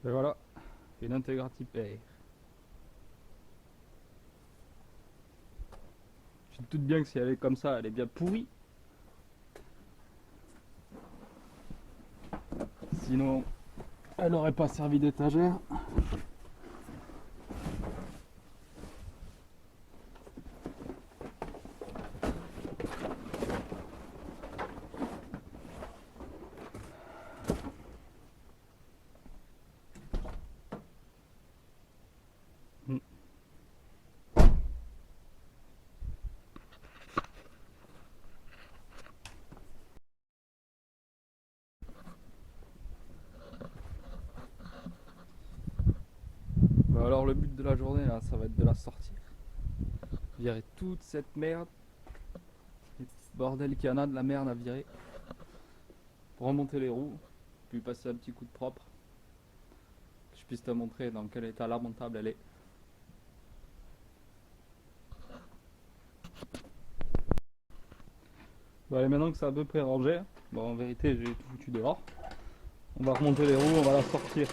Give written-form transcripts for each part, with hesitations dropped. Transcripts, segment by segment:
Et voilà, une Integrity Pair. Je me doute bien que si elle est comme ça, elle est bien pourrie. Sinon, elle n'aurait pas servi d'étagère. Hmm. Bah alors le but de la journée là, ça va être de la sortir. Virer toute cette merde. Et bordel qu'il y en a de la merde à virer. Pour remonter les roues, puis passer un petit coup de propre. Que je puisse te montrer dans quel état lamentable elle est. Bon allez, maintenant que c'est à peu près rangé, bon en vérité j'ai tout foutu dehors. On va remonter les roues, on va la sortir.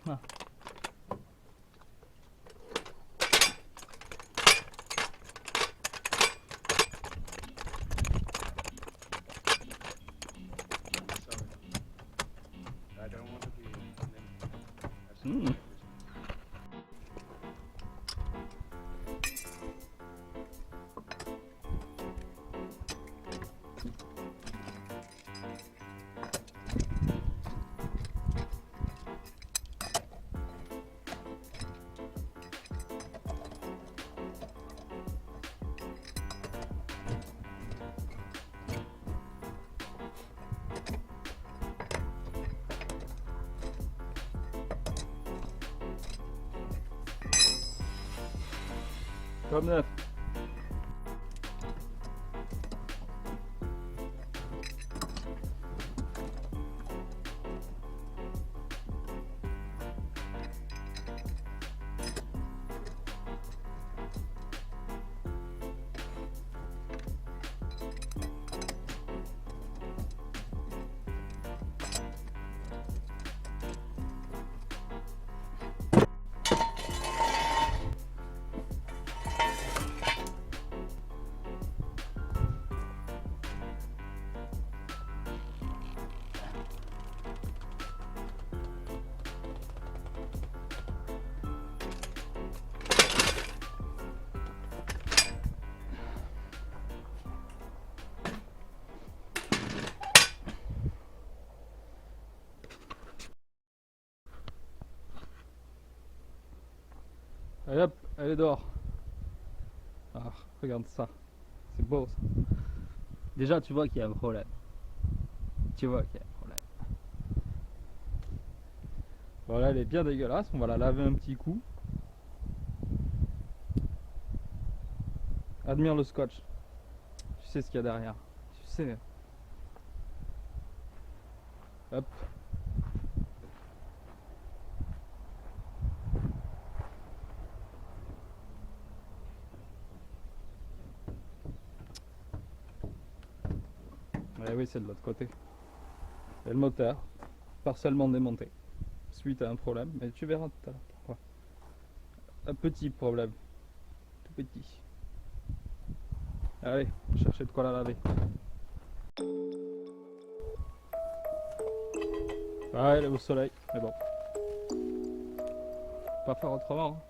Ah. Mmh. Comme neuf. Allez hop, elle est dehors. Ah, regarde ça. C'est beau ça. Déjà tu vois qu'il y a un problème. Tu vois qu'il y a un problème. Voilà, elle est bien dégueulasse. On va la laver un petit coup. Admire le scotch. Tu sais ce qu'il y a derrière. Tu sais. Hop. Eh oui, c'est de l'autre côté. Et le moteur, partiellement démonté. Suite à un problème. Mais tu verras tout à l'heure pourquoi. Un petit problème. Tout petit. Allez, on va chercher de quoi la laver. Ah, elle est au soleil. Mais bon. Pas faire autrement. Hein.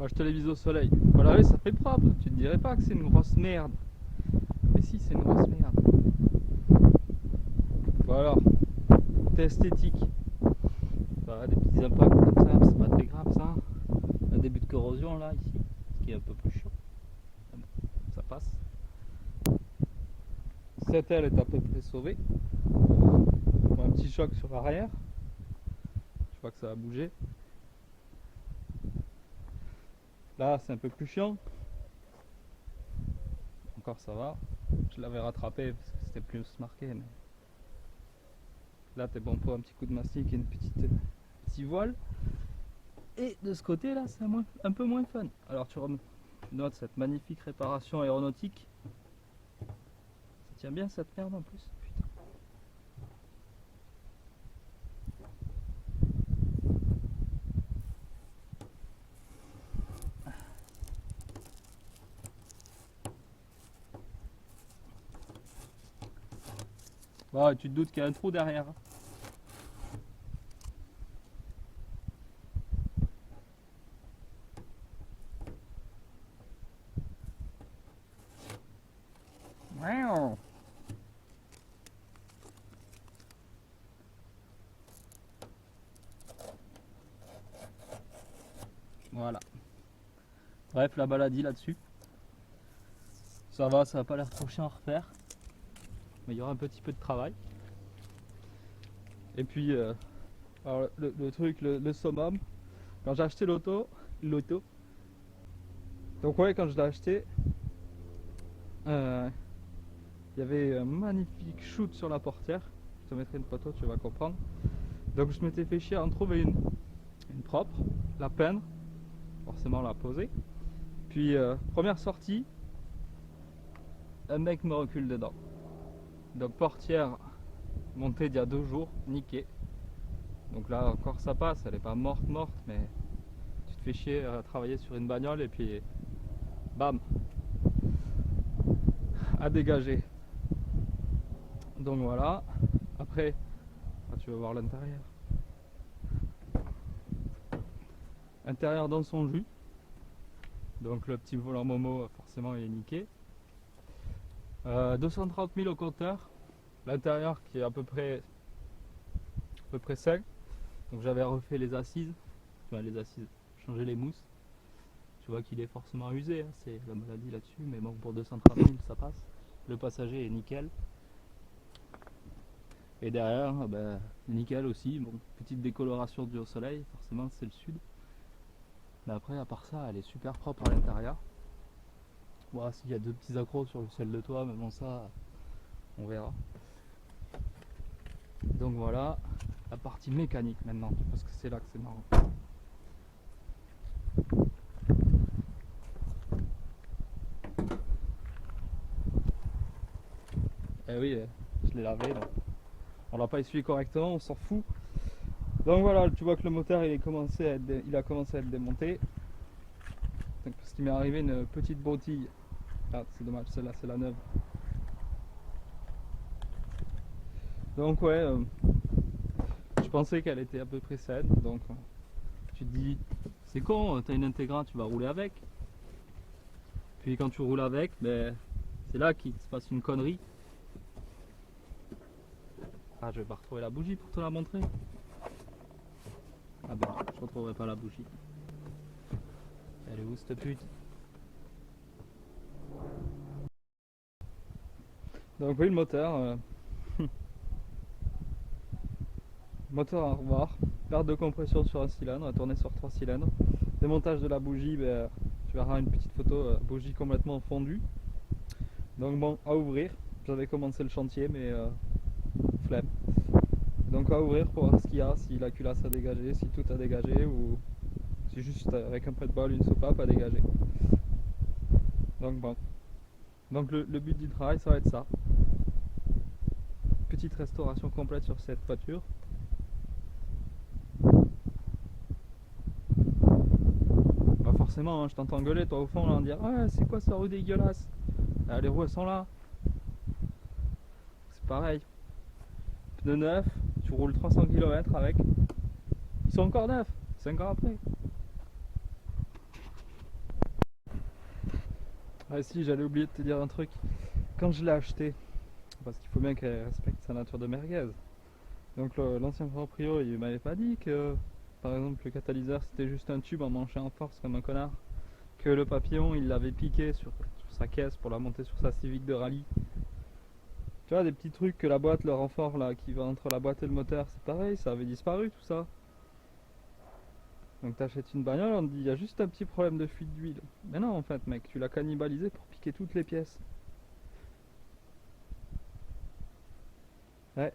Moi je te l'ai mise au soleil. Voilà, oui, ça fait propre. Tu te dirais pas que c'est une grosse merde. Mais si, c'est une grosse merde. Voilà. Côté esthétique. Bah, des petits impacts comme ça, c'est pas très grave ça. Un début de corrosion là, ici, ce qui est un peu plus chaud. Ça passe. Cette aile est à peu près sauvée. Un petit choc sur l'arrière. Je vois que ça a bougé. Là, c'est un peu plus chiant. Encore ça va. Je l'avais rattrapé parce que c'était plus marqué. Mais... là, t'es bon pour un petit coup de mastic et une petit voile. Et de ce côté là, c'est un peu moins fun. Alors tu notes cette magnifique réparation aéronautique. Ça tient bien cette merde en plus. Putain. Bon, tu te doutes qu'il y a un trou derrière. Voilà. Bref, la maladie là-dessus. Ça va pas l'air trop chiant à refaire. Mais il y aura un petit peu de travail. Et puis, alors le truc, le summum, quand j'ai acheté l'auto, donc ouais, quand je l'ai acheté, il y avait un magnifique shoot sur la portière. Je te mettrai une photo, tu vas comprendre. Donc je m'étais fait chier à en trouver une propre, la peindre, forcément la poser. Puis première sortie, un mec me recule dedans. Donc portière montée d'il y a 2 jours, niquée. Donc là encore ça passe, elle est pas morte, mais tu te fais chier à travailler sur une bagnole et puis bam, à dégager. Donc voilà. Après, tu vas voir l'intérieur. Intérieur dans son jus. Donc le petit volant Momo forcément il est niqué. 230 000 au compteur. L'intérieur qui est à peu près sain. Donc j'avais refait les assises. Enfin les assises, changé les mousses. Tu vois qu'il est forcément usé, hein, c'est la maladie là-dessus. Mais bon, pour 230 000 ça passe. Le passager est nickel. Et derrière, ben, nickel aussi. Bon, petite décoloration due au soleil, forcément c'est le sud. Mais après, à part ça, elle est super propre à l'intérieur. Bon, s'il y a 2 petits accros sur le ciel de toit, mais bon, ça, on verra. Donc voilà, la partie mécanique maintenant, parce que c'est là que c'est marrant. Eh oui, je l'ai lavé, donc on l'a pas essuyé correctement, on s'en fout. Donc voilà, tu vois que le moteur il a commencé à être démonté. Donc, parce qu'il m'est arrivé une petite broutille. Ah, c'est dommage, celle-là c'est la neuve. Donc ouais, je pensais qu'elle était à peu près saine. Donc tu te dis, c'est con, t'as une Integra, tu vas rouler avec. Puis quand tu roules avec, ben, c'est là qu'il se passe une connerie. Ah, je vais pas retrouver la bougie pour te la montrer. Ah ben, je retrouverai pas la bougie. Elle est où cette pute? Donc oui, le moteur. Moteur à revoir. Perte de compression sur un cylindre, à tourner sur 3 cylindres. Démontage de la bougie, ben, tu verras une petite photo, bougie complètement fondue. Donc bon, à ouvrir. J'avais commencé le chantier, mais flemme. Donc à ouvrir pour voir ce qu'il y a, si la culasse a dégagé, si tout a dégagé ou si juste avec un peu de bol, une soupape à dégager. Donc bon. Donc le but du travail, ça va être ça. Petite restauration complète sur cette voiture. Bah forcément, hein, je t'entends gueuler toi au fond là en dire ah c'est quoi ce roue dégueulasse. Ah, les roues elles sont là. C'est pareil. Pneus neufs, tu roules 300 km avec. Ils sont encore neufs, 5 ans après. Ah si, j'allais oublier de te dire un truc. Quand je l'ai acheté, parce qu'il faut bien qu'elle respecte sa nature de merguez. Donc l'ancien proprio, il m'avait pas dit que, par exemple, le catalyseur c'était juste un tube emmanché en force comme un connard. Que le papillon, il l'avait piqué sur sa caisse pour la monter sur sa Civic de rallye. Tu vois, des petits trucs que la boîte, le renfort là, qui va entre la boîte et le moteur, c'est pareil, ça avait disparu tout ça. Donc t'achètes une bagnole, on te dit il y a juste un petit problème de fuite d'huile. Mais non en fait mec, tu l'as cannibalisé pour piquer toutes les pièces. Ouais.